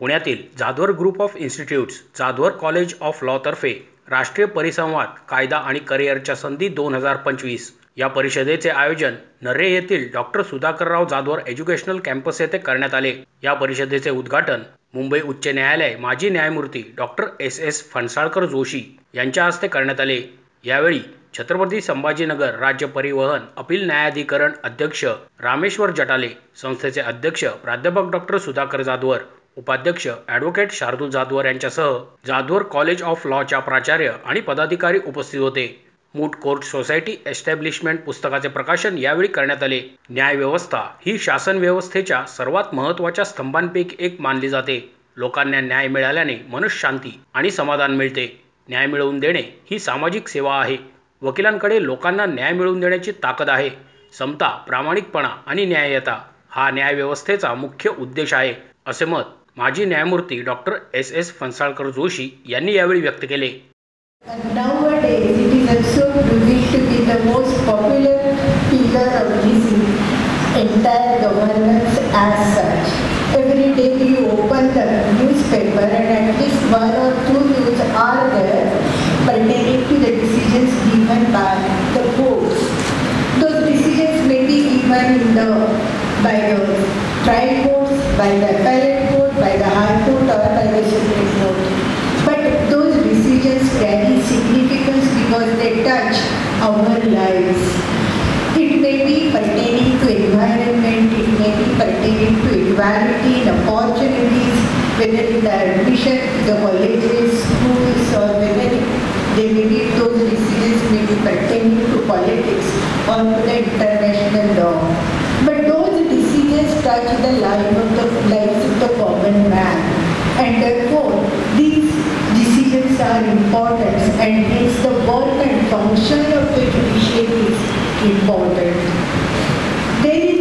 पुण्यातील Jadhavar group of institutes, Jadhavar college of law तर्फे राष्ट्रीय परिसंवाद कायदा आणि करिअरच्या संधी 2025 या परिषदेचे आयोजन नर्हे येथील डॉ. सुधाकरराव जाधवर एज्युकेशनल कॅम्पस येथे करण्यात आले। या परिषदेचे उद्घाटन मुंबई उच्च न्यायालय माजी न्यायमूर्ती डॉ. S.S. फणसाळकर जोशी यांच्या हस्ते करण्यात आले। यावेळी छत्रपती संभाजीनगर राज्य परिवहन अपील न्यायाधिकरण अध्यक्ष रामेश्वर जटाले, संस्थेचे अध्यक्ष प्राध्यापक डॉ. सुधाकर जाधवर, उपाध्यक्ष ॲडव्होकेट शार्दूल जाधवर यांच्यासह जाधवर कॉलेज ऑफ लॉच्या प्राचार्य आणि पदाधिकारी उपस्थित होते। मूट कोर्ट सोसायटी एस्टॅब्लिशमेंट पुस्तकाचे प्रकाशन यावेळी करण्यात आले। न्यायव्यवस्था ही शासन व्यवस्थेच्या सर्वात महत्त्वाच्या स्तंभांपैकी एक मानली जाते। लोकांना न्याय मिळाल्याने मनःशांती आणि समाधान मिळते। न्याय मिळवून देणे ही सामाजिक सेवा आहे। वकिलांकडे लोकांना न्याय मिळवून देण्याची ताकद आहे। समता, प्रामाणिकपणा आणि न्याय्यता हा न्यायव्यवस्थेचा मुख्य उद्देश आहे, असे मत माजी न्यायमूर्ती डॉ. S.S. फणसाळकर जोशी यांनी यावेळी व्यक्त केले। Nowadays, it is also proving to be the most popular pillar of this entire governance as such. Every day you open the newspaper and at least one or two news are there pertaining to the decisions given by the courts. Those decisions may be given by the trial courts, by the appellate court, by the high court or by the Supreme Court. But those decisions carry significance because they touch our lives. It may be pertaining to environment, it may be pertaining to equality in opportunities, whether in the admission to the colleges, schools, or whether they may be, those decisions may be pertaining to politics or to the international law. But those decisions touch the lives of the common man, and therefore these decisions are important, and hence the work and function of the judiciary is important. There is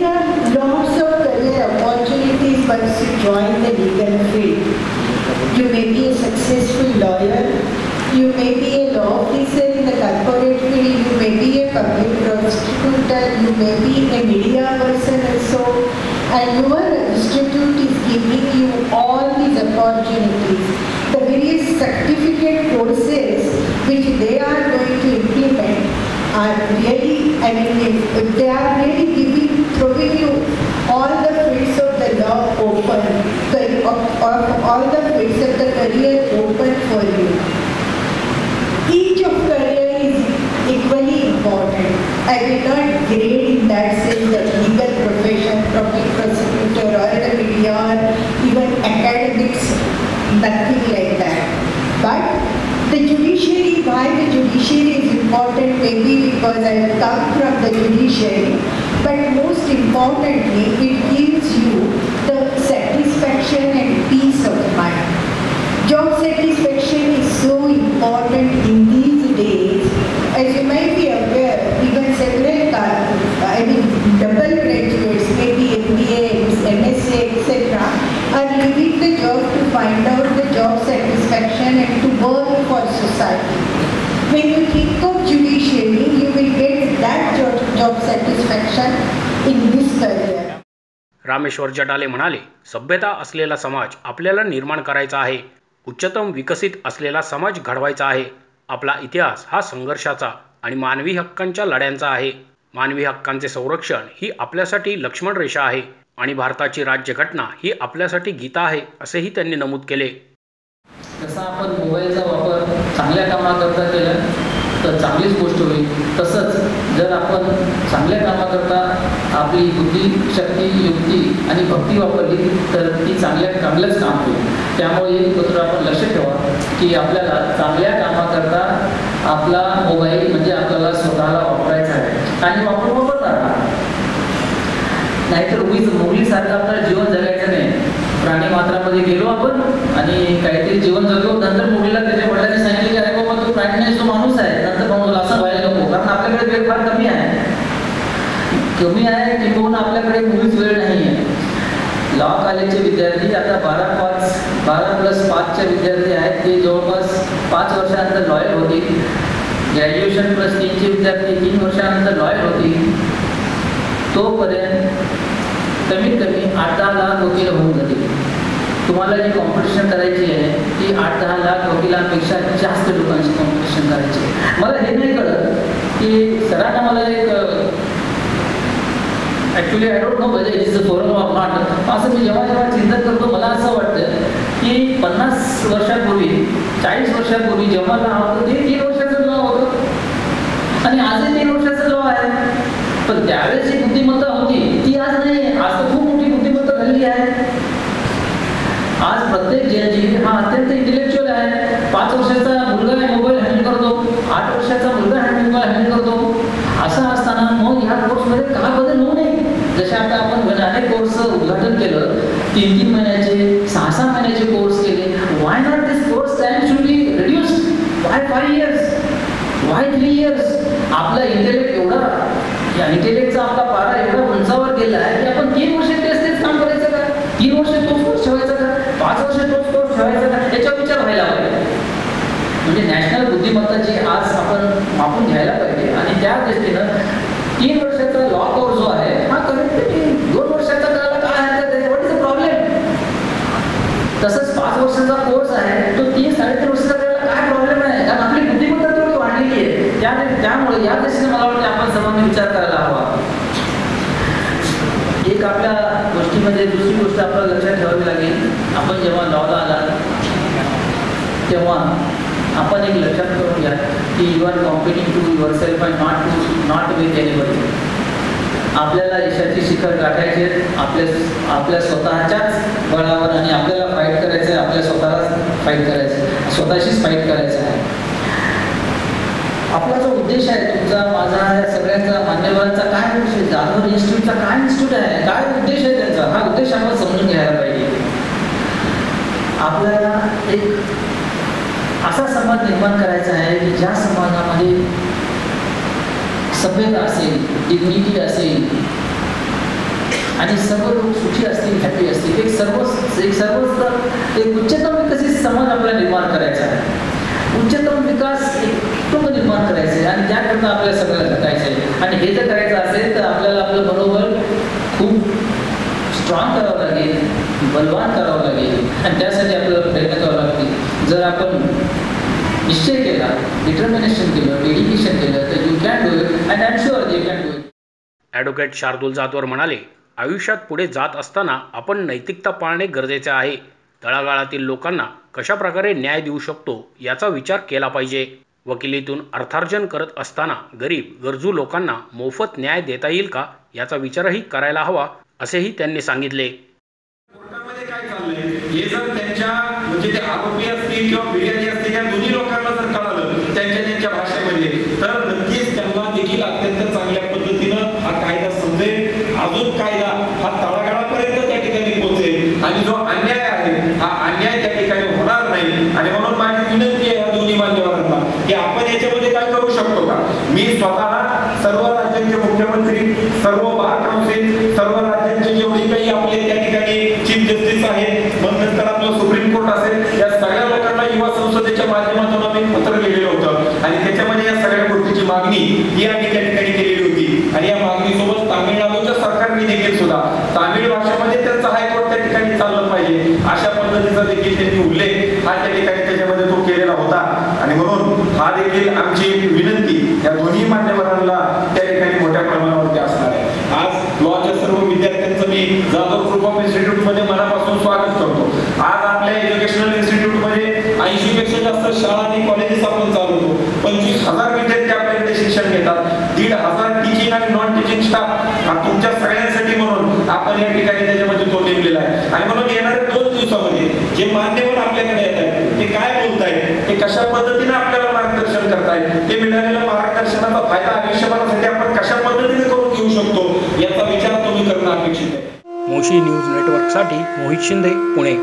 lots of career opportunities once you join the legal field. You may be a successful lawyer, you may be a law officer in the corporate field, you may be a public prosecutor, you may be a media person also, and your institute is giving you all these opportunities. The various certificate courses which they are going to implement are really, they are really throwing you all the fields of the law open, all the fields of the career open for you. Each of career is equally important. I will not grade in that sense the legal profession, public prosecutor or the media or even academics, nothing like that. But the judiciary, why the judiciary is important, maybe because I have come from the judiciary, but most importantly, it gives you the satisfaction and peace of mind. Job satisfaction is so important in these days. As you might be aware, even several double graduates, maybe MBA, MSc, etc., are leaving the job to find out the job satisfaction and to work for society. When you think of judiciary, you will get that job satisfaction in this career. Rameshwar जटाले म्हणाले, सभ्यता असलेला समाज आपल्याला निर्माण करायचा आहे। उच्चतम विकसित असलेला समाज घडवायचा आहे। आपला इतिहास हा संघर्षाचा आणि मानवी हक्कांच्या लढ्यांचा आहे। मानवी हक्कांचे संरक्षण ही आपल्यासाठी लक्ष्मण रेषा आहे आणि भारताची राज्यघटना ही आपल्यासाठी गीता आहे, असेही त्यांनी नमूद केले। जसा आपण मोबाईलचा वापर चांगल्या कामाकरता केला तर चांगलीच गोष्ट होईल, तसंच जर आपण चांगल्या कामाकरता आपली बुद्धी, शक्ती, युक्ती आणि भक्ती वापरली तर ती चांगलंच काम होईल। त्यामुळे एक गोष्ट आपण लक्ष ठेवा की आपल्याला चांगल्या कामाकरता आपला मोबाईल म्हणजे आपल्याला स्वतःला वापरायचा आहे आणि वापरणार नाहीतर मुलीसारखं आपल्याला जीवन जगायचं नाही। प्राणी मात्रामध्ये गेलो आपण आणि काहीतरी जीवन जगलो, नंतर मुलीला त्याच्या वडिलांनी सांगितले की अरे बाबा तो प्राणी नाही, तो माणूस आहे, नंतर मला असं व्हायला नको, कारण आपल्याकडे वेळ फार कमी आहे किंवा आपल्याकडे मुळीच वेळ नाही आहे। लॉ कॉलेजचे विद्यार्थी आता 12+5चे विद्यार्थी आहेत, ते जवळपास 5 वर्षानंतर लॉयर होतील। ग्रॅज्युएशन +3चे विद्यार्थी 3 वर्षानंतर लॉयर होतील। तोपर्यंत कमीत कमी 8-10 लाख वकील होऊन जातील। तुम्हाला जी कॉम्पिटिशन करायची आहे ती 8-10 लाख वकिलांपेक्षा जास्त लोकांची कॉम्पिटिशन करायची आहे. मला हे नाही कळत की सरांना मला एक actually I don't know whether it is a forum or not. असं मी जेव्हा जेव्हा चिंतन करतो मला असं वाटतं की 50 वर्षापूर्वी 40 वर्षापूर्वी जेव्हा लॉ होतं ते 3 वर्षाचं लॉ होतं आणि आजही 3 वर्षाचं लॉ आहे. पण त्यावेळेस जी बुद्धिमत्ता होती ती आज नाही. आज तर खूप मोठी बुद्धिमत्ता झालेली आहे. आज प्रत्येक जज हा अत्यंत इंटेलेक्च्युअल आहे. 5 वर्षाचा मुलगा मोबाईल हँडल करतो, 8 वर्षाचा मुलगा मोबाईल हँडल करतो. असं असताना मग ह्या कोर्समध्ये का बदल होऊ नये? जसे आता आपण अनेक कोर्स उद्घाटन केलं, 3-3 महिन्याचे 6-6 महिन्याचे कोर्स केले. Why not this course time should be reduced? Y 5 years? Y 3 years? आपला इंटेलेक्ट एवढा, या इंटेलेक्टचा आपला पारा एवढा उंचावर गेला आहे की आपण 3 वर्ष तेच काम करायचं का? 3 वर्ष तोच कोर्स ठेवायचा का? 5 वर्ष तोच कोर्स ठेवायचा का? याच्यावर विचार व्हायला पाहिजे. म्हणजे नॅशनल बुद्धिमत्ता जी आज आपण मापून घ्यायला पाहिजे आणि त्या दृष्टीनं 3 वर्षाचा लॉ कोर्स जो आहे हा कमीत 2 वर्षाचा करायला काय हरकत आहे? What is the problem? तसंच 5 वर्षाचा कोर्स आहे तो 3-3.5 वर्षाचा करायला काय प्रॉब्लेम आहे? कारण आपली बुद्धिमत्ता तेवढी वाढलेली आहे. त्यामुळे या दृष्टीने मला वाटतं आपण सर्वांनी विचार करायला हवा. एक आपल्या गोष्टीमध्ये दुसरी गोष्ट आपल्याला लक्षात ठेवावी लागेल. आपण जेव्हा लॉला आलात तेव्हा आपण एक लक्षात करून घ्या की you are competing to yourself and not with anybody. आपल्याला यशाची शिखर गाठायचे आपल्या स्वतःच्याच बळावर आणि आपल्याला फाईट करायचं आहे. आपल्या स्वतःलाच फाईट करायचं आहे, स्वतःशीच फाईट करायचं आहे. आपला जो उद्देश आहे तुमचा माझा या सगळ्यांचा मान्यवरांचा काय उद्देश आहे? जाधव इन्स्टिट्यूटचा काय इन्स्टिट्यूट आहे? काय उद्देश आहे त्यांचा? हा उद्देश आपण समजून घ्यायला पाहिजे. आपल्याला एक असा समाज निर्माण करायचा आहे की ज्या समाजामध्ये सभ्यता असेल, डिग्निटी असेल आणि सर्व लोक सुखी असतील, हॅपी असतील. एक उच्चतम विकसित समाज आपल्याला निर्माण करायचा आहे. उच्चतम विकास एक कुटुंब निर्माण करायचं आहे आणि त्याकरता आपल्याला सगळ्याला झटायचं आहे. आणि हे जर करायचं असेल तर आपल्याला आपलं मनोबल खूप स्ट्रॉंग करावं लागेल, बलवान करावं लागेल आणि त्यासाठी आपल्याला प्रयत्न करावं लागतील. जर आपण निश्चय केला, डिटर्मिनेशन केलं, डेडिकेशन केलं तर you can do it and I am sure you can do it. Advocate Shardul Jadhavar म्हणाले, आयुष्यात पुढे जात असताना आपण नैतिकता पाळणे गरजेचे आहे. तळागाळातील लोकांना कशा प्रकारे न्याय देऊ शकतो याचा विचार केला पाहिजे. वकिलीतून अर्थार्जन करत असताना गरीब गरजू लोकांना मोफत न्याय देता येईल का याचा विचारही करायला हवा असेही त्यांनी सांगितले. कोर्टामध्ये काय चाललंय हे जर त्यांच्या म्हणजे ते आरोपी असतील किंवा फिर्यादी असतील या दोन्ही लोकांना जर कळालं त्यांच्या भाषेमध्ये तर नक्कीच त्यांना देखील अत्यंत चांगल्या पद्धतीनं हा कायदा समजेल. अजून कायदा हा तळागाळापर्यंत त्या ठिकाणी पोहोचेल आणि जो अन्याय आहे हा अन्याय त्या ठिकाणी होणार नाही. आणि म्हणून माझी विनंती आहे या दोन्ही मान्यवरांना की आपण याच्यामध्ये काय करू शकतो का? मी स्वतः सर्व राज्यांचे मुख्यमंत्री, सर्व बार काउन्सिल, सर्व राज्यांचे जेवढी काही आपले त्या ठिकाणी चीफ जस्टिस आहेत, मग नंतर आपलं सुप्रीम कोर्ट असेल, या सगळ्या लोकांना युवा संसदेच्या माध्यमातून आम्ही पत्र लिहिलेलं होतं आणि त्याच्यामध्ये या सगळ्या गोष्टीची मागणी ही आम्ही त्या ठिकाणी केलेली होती. आणि या मागणीसोबत तामिळनाडूच्या सरकारने देखील सुद्धा तामिळ भाषेमध्ये त्यांचं हायकोर्ट त्या ठिकाणी चाललं पाहिजे अशा पद्धतीचा देखील त्यांनी उल्लेख हा त्या ठिकाणी त्याच्यामध्ये तो केलेला होता. आणि म्हणून हा देखील आमची विनंती या दोन्ही मान्यवरांना त्या ठिकाणी मोठ्या प्रमाणावरती असणार आहे. आज लॉच्या सर्व विद्यार्थ्यांचं मी जाधव ग्रुप ऑफ इन्स्टिट्यूट मध्ये मनापासून स्वागत करतो. आज आपल्या एज्युकेशनल इन्स्टिट्यूट मध्ये 80 पेक्षा जास्त शाळा आणि कॉलेजेस आपण चालवतो. 25,000 विद्यार्थी आपल्याकडे शिक्षण घेतात. 1,500 टीचिंग आणि नॉन टीचिंग स्टाफ हा तुमच्या सगळ्यांसाठी म्हणून आपण या ठिकाणी त्याच्यामध्ये तो नेमलेला आहे. आणि म्हणून येणाऱ्या 2 दिवसामध्ये जे मान्यवर आपल्याकडे येत आहेत ते काय बोलतायत, ते कशा पद्धतीने आपल्याला मार्गदर्शन करतायत, ते मिळालेल्या मार्गदर्शनाचा फायदा आयुष्यभरासाठी आपण कशा पद्धतीने करून घेऊ शकतो याचा विचार तुम्ही करणं अपेक्षित आहे. मोशी न्यूज नेटवर्कसाठी मोहित शिंदे, पुणे.